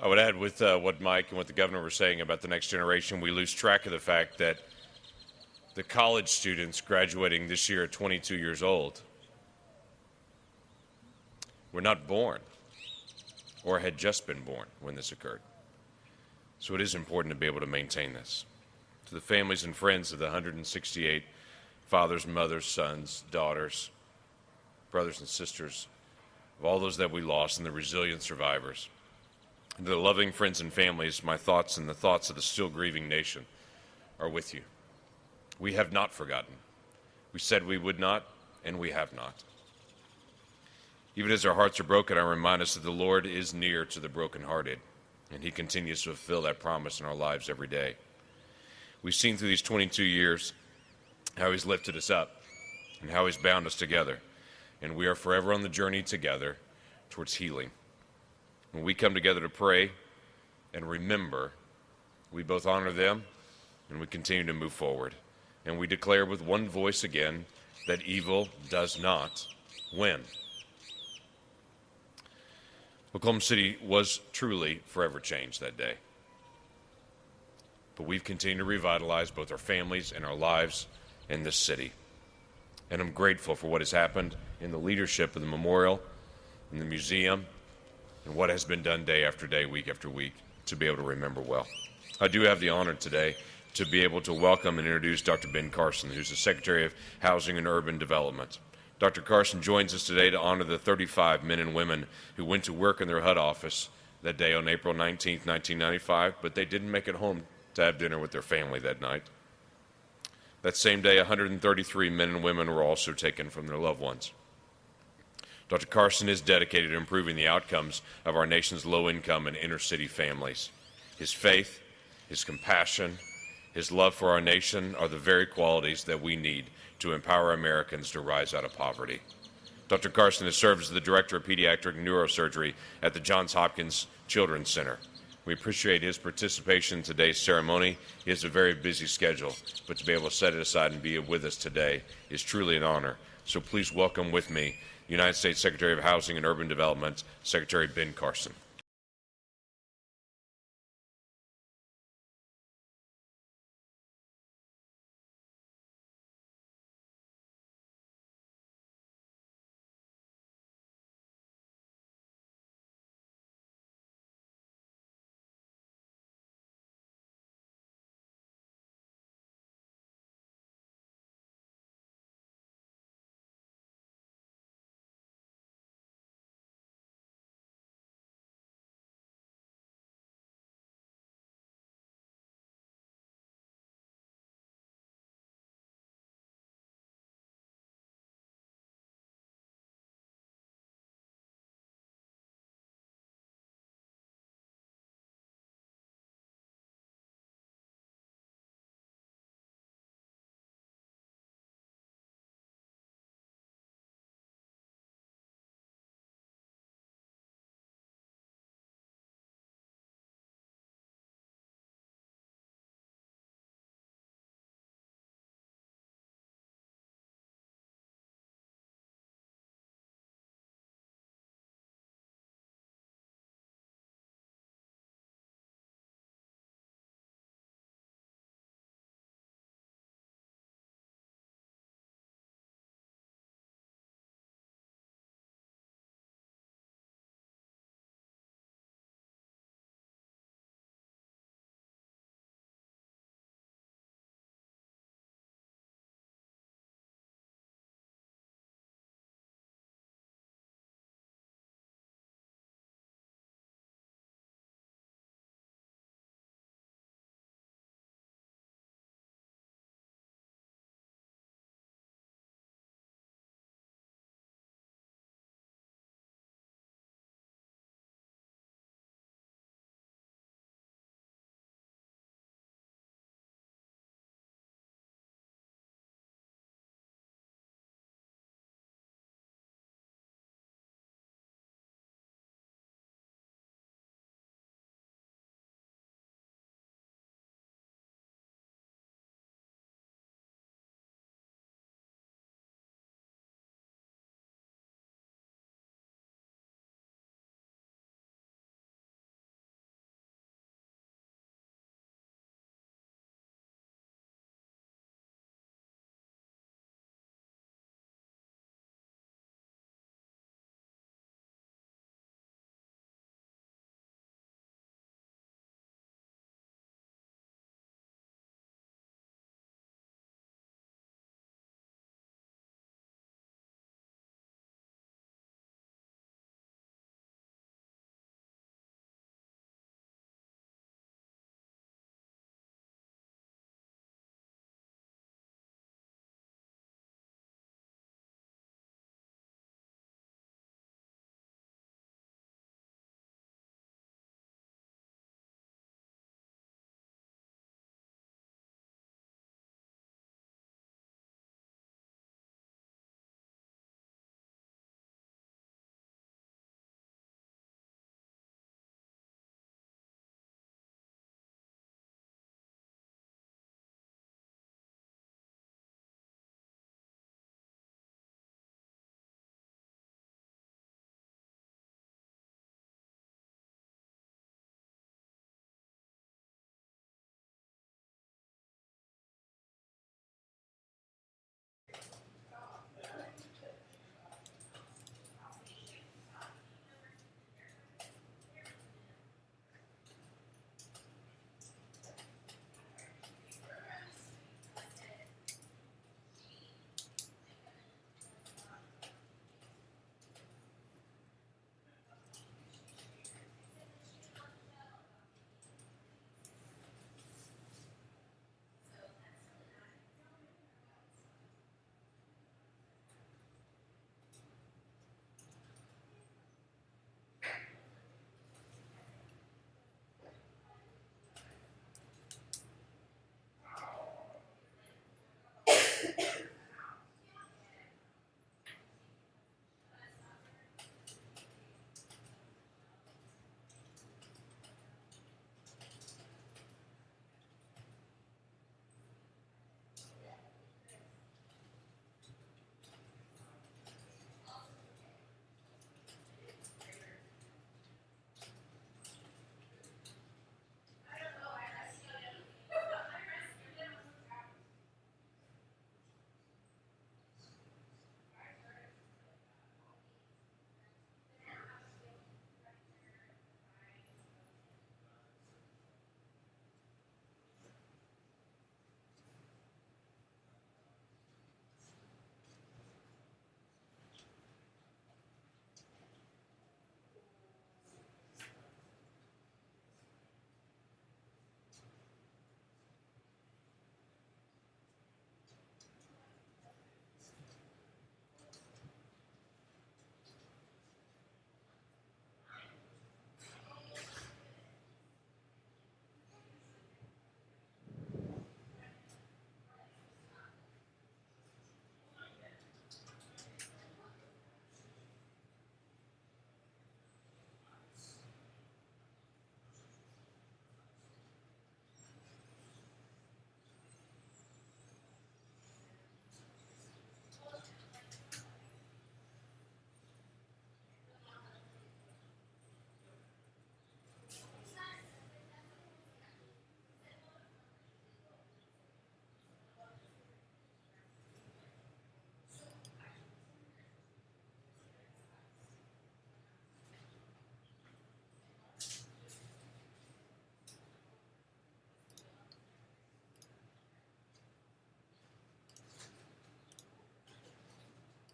I would add with what Mike and what the governor were saying about the next generation, we lose track of the fact that the college students graduating this year at 22 years old were not born or had just been born when this occurred. So it is important to be able to maintain this. To the families and friends of the 168 fathers, mothers, sons, daughters, brothers and sisters, of all those that we lost and the resilient survivors, and to the loving friends and families, my thoughts and the thoughts of the still grieving nation are with you. We have not forgotten. We said we would not, and we have not. Even as our hearts are broken, I remind us that the Lord is near to the brokenhearted, and he continues to fulfill that promise in our lives every day. We've seen through these 22 years how he's lifted us up and how he's bound us together, and we are forever on the journey together towards healing. When we come together to pray and remember, we both honor them and we continue to move forward. And we declare with one voice again that evil does not win. Oklahoma City was truly forever changed that day. But we've continued to revitalize both our families and our lives in this city. And I'm grateful for what has happened in the leadership of the memorial, in the museum, and what has been done day after day, week after week, to be able to remember well. I do have the honor today to be able to welcome and introduce Dr. Ben Carson, who's the Secretary of Housing and Urban Development. Dr. Carson joins us today to honor the 35 men and women who went to work in their HUD office that day on April 19, 1995, but they didn't make it home to have dinner with their family that night. That same day, 133 men and women were also taken from their loved ones. Dr. Carson is dedicated to improving the outcomes of our nation's low-income and inner-city families. His faith, his compassion, his love for our nation are the very qualities that we need to empower Americans to rise out of poverty. Dr. Carson has served as the Director of Pediatric Neurosurgery at the Johns Hopkins Children's Center. We appreciate his participation in today's ceremony. He has a very busy schedule, but to be able to set it aside and be with us today is truly an honor. So please welcome with me United States Secretary of Housing and Urban Development, Secretary Ben Carson.